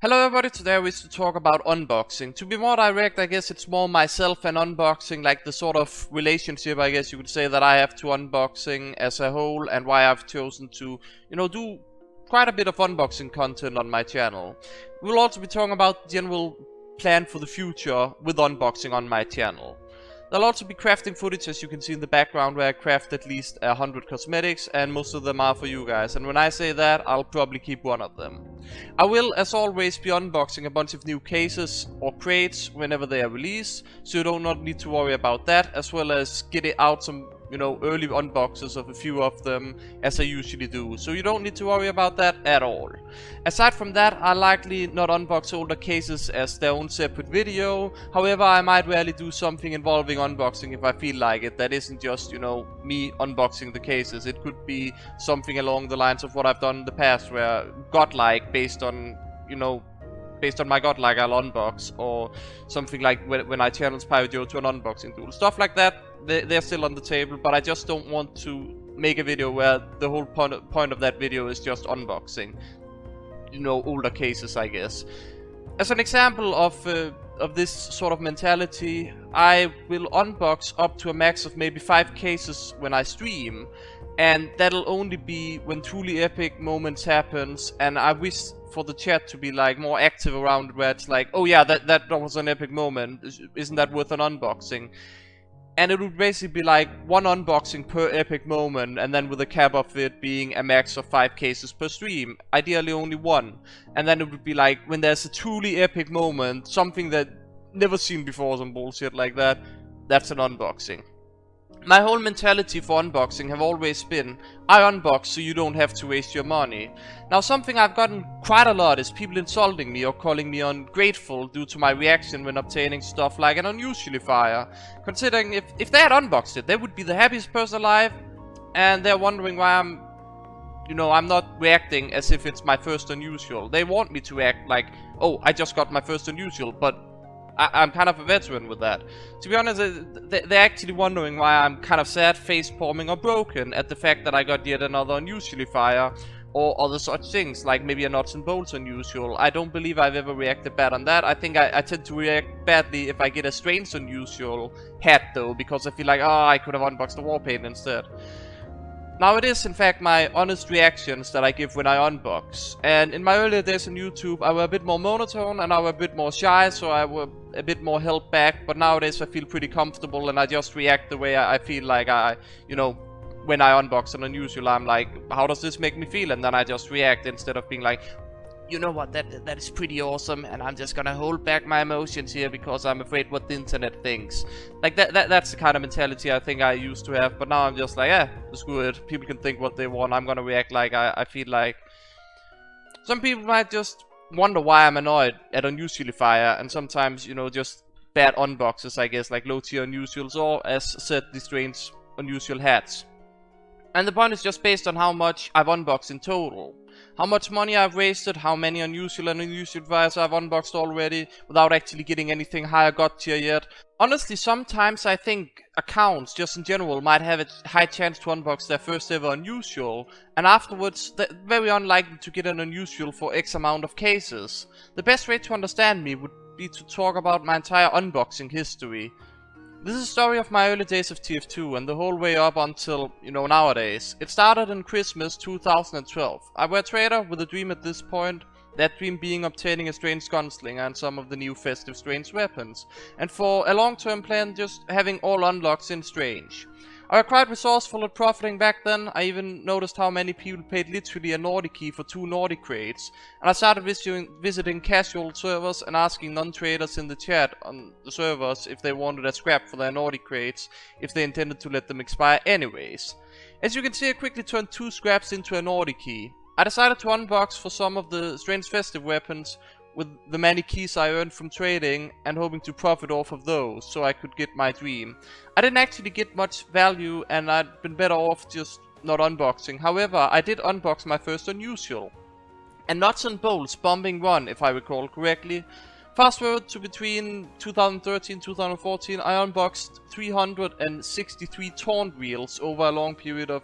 Hello everybody, today I wish to talk about unboxing. To be more direct, I guess it's more myself and unboxing, like the sort of relationship, I guess you could say, that I have to unboxing as a whole, and why I've chosen to, do quite a bit of unboxing content on my channel. We'll also be talking about the general plan for the future with unboxing on my channel. There'll also be crafting footage, as you can see in the background, where I craft at least 100 cosmetics, and most of them are for you guys. And when I say that, I'll probably keep one of them. I will, as always, be unboxing a bunch of new cases or crates whenever they are released, so you do not need to worry about that, as well as getting out some early unboxes of a few of them, as I usually do, so you don't need to worry about that at all. Aside from that, I'll likely not unbox older cases as their own separate video. However, I might rarely do something involving unboxing if I feel like it, that isn't just, me unboxing the cases. It could be something along the lines of what I've done in the past, where godlike, based on my godlike, I'll unbox, or something like when I challenge Pyro to an unboxing tool. Stuff like that, they're still on the table, but I just don't want to make a video where the whole point of that video is just unboxing, older cases, I guess. As an example of this sort of mentality, I will unbox up to a max of maybe 5 cases when I stream, and that'll only be when truly epic moments happens, and I wish for the chat to be like more active around it, where it's like, oh yeah, that was an epic moment, isn't that worth an unboxing? And it would basically be like one unboxing per epic moment, and then with a cap of it being a max of 5 cases per stream, ideally only one. And then it would be like, when there's a truly epic moment, something that never seen before, some bullshit like that, that's an unboxing. My whole mentality for unboxing have always been, I unbox so you don't have to waste your money. Now, something I've gotten quite a lot is people insulting me or calling me ungrateful due to my reaction when obtaining stuff like an unusually fire. Considering if they had unboxed it, they would be the happiest person alive, and they're wondering why I'm not reacting as if it's my first unusual. They want me to react like, oh, I just got my first unusual, but I'm kind of a veteran with that. To be honest, they're actually wondering why I'm kind of sad, face-palming, or broken at the fact that I got yet another unusually fire, or other such things, like maybe a nuts and bolts unusual. I don't believe I've ever reacted bad on that. I think I tend to react badly if I get a strange unusual hat, though, because I feel like, oh, I could have unboxed the war paint instead. Now, it is in fact my honest reactions that I give when I unbox, and in my earlier days on YouTube I were a bit more monotone and I were a bit more shy, so I were a bit more held back, but nowadays I feel pretty comfortable and I just react the way I feel like when I unbox an unusual, I'm like, how does this make me feel? And then I just react instead of being like, you know what, that is pretty awesome, and I'm just gonna hold back my emotions here because I'm afraid what the internet thinks. Like, that's the kind of mentality I think I used to have, but now I'm just like, screw it, people can think what they want, I'm gonna react like I feel like. Some people might just wonder why I'm annoyed at unusually fire, and sometimes, just bad unboxes, I guess, like low tier unusuals, or as said, the strange unusual hats. And the point is just based on how much I've unboxed in total. How much money I've wasted, how many unusual and unusual fires I've unboxed already, without actually getting anything higher god tier yet. Honestly, sometimes I think accounts, just in general, might have a high chance to unbox their first ever unusual, and afterwards they're very unlikely to get an unusual for X amount of cases. The best way to understand me would be to talk about my entire unboxing history. This is a story of my early days of TF2 and the whole way up until, nowadays. It started in Christmas 2012. I were a trader with a dream at this point, that dream being obtaining a strange gunslinger and some of the new festive strange weapons, and for a long-term plan just having all unlocks in strange. I was quite resourceful at profiting back then. I even noticed how many people paid literally a Nordic key for 2 Nordic crates, and I started visiting casual servers and asking non-traders in the chat on the servers if they wanted a scrap for their Nordic crates, if they intended to let them expire anyways. As you can see, I quickly turned 2 scraps into a Nordic key. I decided to unbox for some of the strange festive weapons with the many keys I earned from trading and hoping to profit off of those so I could get my dream. I didn't actually get much value and I'd been better off just not unboxing. However, I did unbox my first unusual. A nuts and bolts bombing run, if I recall correctly. Fast forward to between 2013 and 2014, I unboxed 363 taunt wheels over a long period of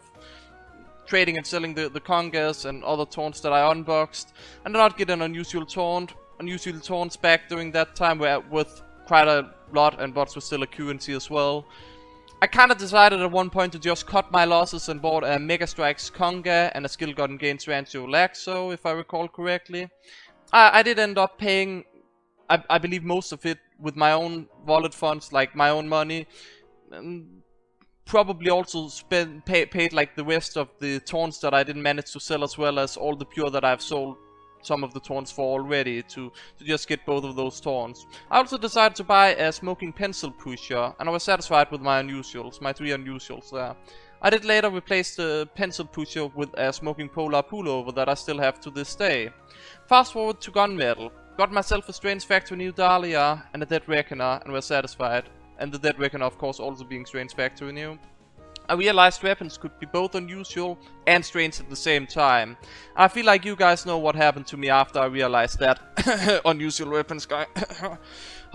trading and selling the congas and other taunts that I unboxed. I did not get an unusual taunt, unusual taunts back during that time with quite a lot, and bots were still a QNT as well. I kinda decided at one point to just cut my losses and bought a Mega Strikes Conga and a Skill Gun Gains Rancho Laxo, if I recall correctly. I did end up paying, I believe, most of it with my own wallet funds, like my own money. Probably also paid like the rest of the taunts that I didn't manage to sell, as well as all the pure that I've sold some of the taunts for already, to just get both of those taunts. I also decided to buy a Smoking Pencil Pusher, and I was satisfied with my unusuals, my 3 unusuals there. I did later replace the Pencil Pusher with a Smoking Polar Pullover that I still have to this day. Fast forward to Gunmetal. Got myself a Strange Factory New Dahlia and a Dead Reckoner, and was satisfied. And the Dead Reckoner, of course, also being Strange Factory New. I realized weapons could be both unusual and strange at the same time. I feel like you guys know what happened to me after I realized that. Unusual weapons guy.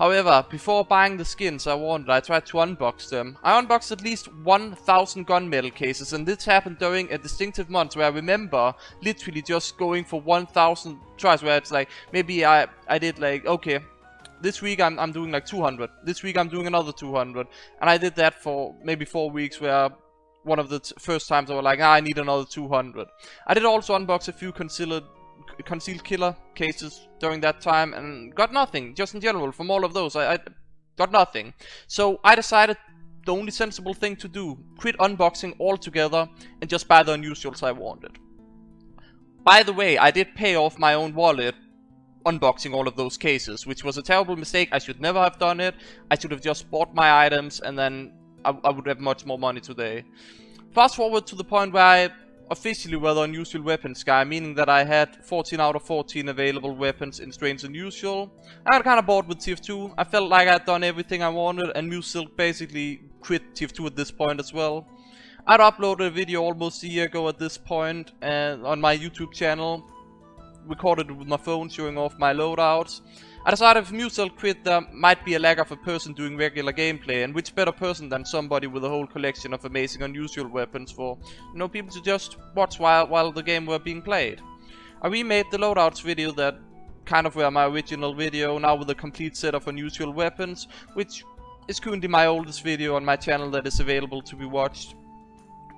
However, before buying the skins I wanted, I tried to unbox them. I unboxed at least 1,000 gunmetal cases, and this happened during a distinctive month where I remember literally just going for 1,000 tries, where it's like, maybe I did like, okay, this week I'm doing like 200. This week I'm doing another 200. And I did that for maybe 4 weeks, where one of the first times I was like, I need another 200. I did also unbox a few concealed killer cases during that time, and got nothing. Just in general, from all of those, I got nothing. So I decided the only sensible thing to do, quit unboxing altogether and just buy the unusuals I wanted. By the way, I did pay off my own wallet unboxing all of those cases, which was a terrible mistake. I should never have done it. I should have just bought my items, and then I would have much more money today. Fast forward to the point where I officially were the unusual weapons guy, meaning that I had 14 out of 14 available weapons in Strange Unusual. I got kinda bored with TF2. I felt like I'd done everything I wanted, and Musilk basically quit TF2 at this point as well. I'd uploaded a video almost a year ago at this point, on my YouTube channel. Recorded it with my phone, showing off my loadouts. I decided if Musilk quit, there might be a lack of a person doing regular gameplay, and which better person than somebody with a whole collection of amazing unusual weapons for, people to just watch while the game were being played. I remade the loadouts video that kind of were my original video, now with a complete set of unusual weapons, which is currently my oldest video on my channel that is available to be watched.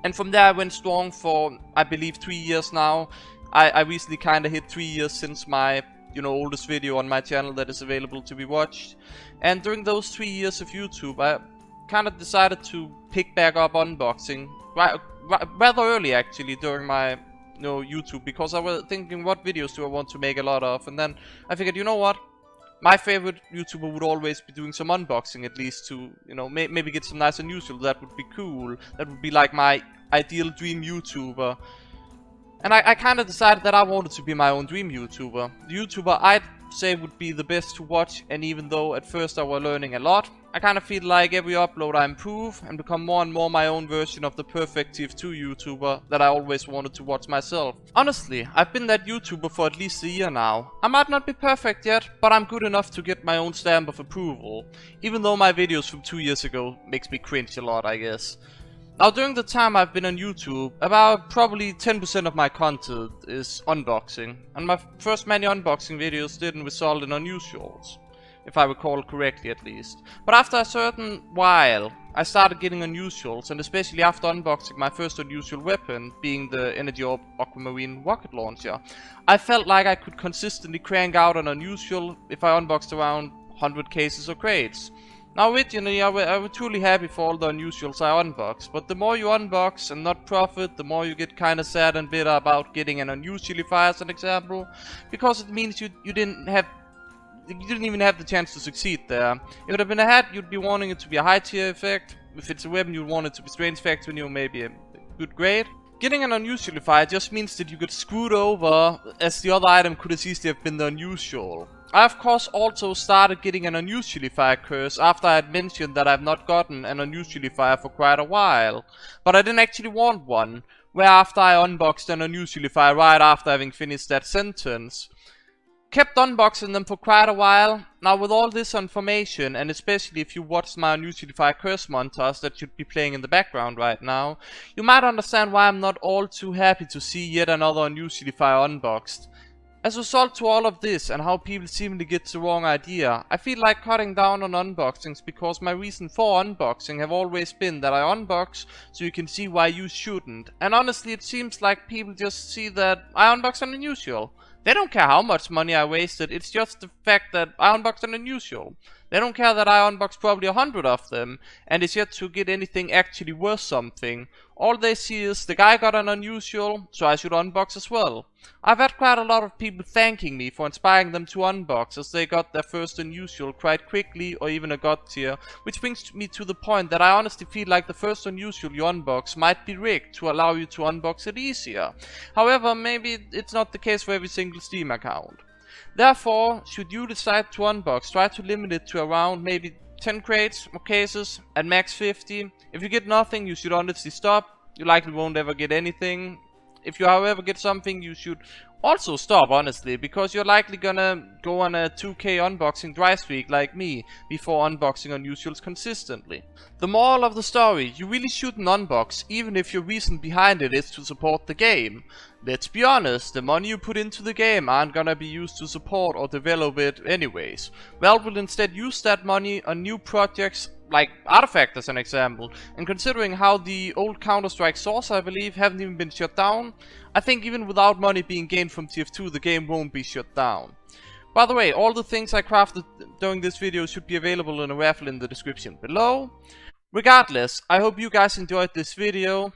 And from there I went strong for, I believe, 3 years now. I recently kinda hit 3 years since my, oldest video on my channel that is available to be watched. And during those 3 years of YouTube, I kinda decided to pick back up unboxing rather early, actually, during my YouTube, because I was thinking, what videos do I want to make a lot of? And then I figured, you know what? My favorite YouTuber would always be doing some unboxing, at least to, maybe get some nice unusual. That would be cool. That would be like my ideal dream YouTuber. And I kinda decided that I wanted to be my own dream YouTuber. The YouTuber I'd say would be the best to watch, and even though at first I was learning a lot, I kinda feel like every upload I improve and become more and more my own version of the perfect TF2 YouTuber that I always wanted to watch myself. Honestly, I've been that YouTuber for at least a year now. I might not be perfect yet, but I'm good enough to get my own stamp of approval. Even though my videos from 2 years ago makes me cringe a lot, I guess. Now, during the time I've been on YouTube, about probably 10% of my content is unboxing, and my first many unboxing videos didn't result in unusuals, if I recall correctly at least. But after a certain while, I started getting unusuals, and especially after unboxing my first unusual weapon, being the Energy Orb Aquamarine rocket launcher, I felt like I could consistently crank out an unusual if I unboxed around 100 cases or crates. Now originally I was truly happy for all the unusuals I unboxed, but the more you unbox and not profit, the more you get kinda sad and bitter about getting an unusually fire, as an example, because it means you didn't even have the chance to succeed there. If it would have been a hat, you'd be wanting it to be a high tier effect. If it's a weapon, you'd want it to be Strange Factory New, maybe a good grade. Getting an unusually fire just means that you get screwed over, as the other item could as easily have been the unusual. I of course also started getting an unusually fire curse after I had mentioned that I've not gotten an unusually fire for quite a while. But I didn't actually want one, whereafter I unboxed an unusually fire right after having finished that sentence. Kept unboxing them for quite a while. Now with all this information, and especially if you watched my unusually fire curse montage that should be playing in the background right now, you might understand why I'm not all too happy to see yet another unusually fire unboxed. As a result to all of this and how people seemingly get the wrong idea, I feel like cutting down on unboxings because my reason for unboxing have always been that I unbox so you can see why you shouldn't. And honestly, it seems like people just see that I unbox an unusual. They don't care how much money I wasted, it's just the fact that I unboxed an unusual. They don't care that I unboxed probably 100 of them and is yet to get anything actually worth something. All they see is the guy got an unusual, so I should unbox as well. I've had quite a lot of people thanking me for inspiring them to unbox as they got their first unusual quite quickly or even a god tier, which brings me to the point that I honestly feel like the first unusual you unbox might be rigged to allow you to unbox it easier. However, maybe it's not the case for every single Steam account. Therefore, should you decide to unbox, try to limit it to around maybe 10 crates or cases, at max 50. If you get nothing, you should honestly stop. You likely won't ever get anything. If you however get something, you should also stop, honestly, because you're likely gonna go on a 2k unboxing dry streak like me before unboxing unusuals consistently. The moral of the story, you really shouldn't unbox, even if your reason behind it is to support the game. Let's be honest, the money you put into the game aren't gonna be used to support or develop it anyways. Valve will instead use that money on new projects, like Artifact as an example, and considering how the old Counter-Strike source, I believe, haven't even been shut down, I think even without money being gained from TF2, the game won't be shut down. By the way, all the things I crafted during this video should be available in a raffle in the description below. Regardless, I hope you guys enjoyed this video.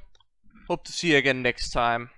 Hope to see you again next time.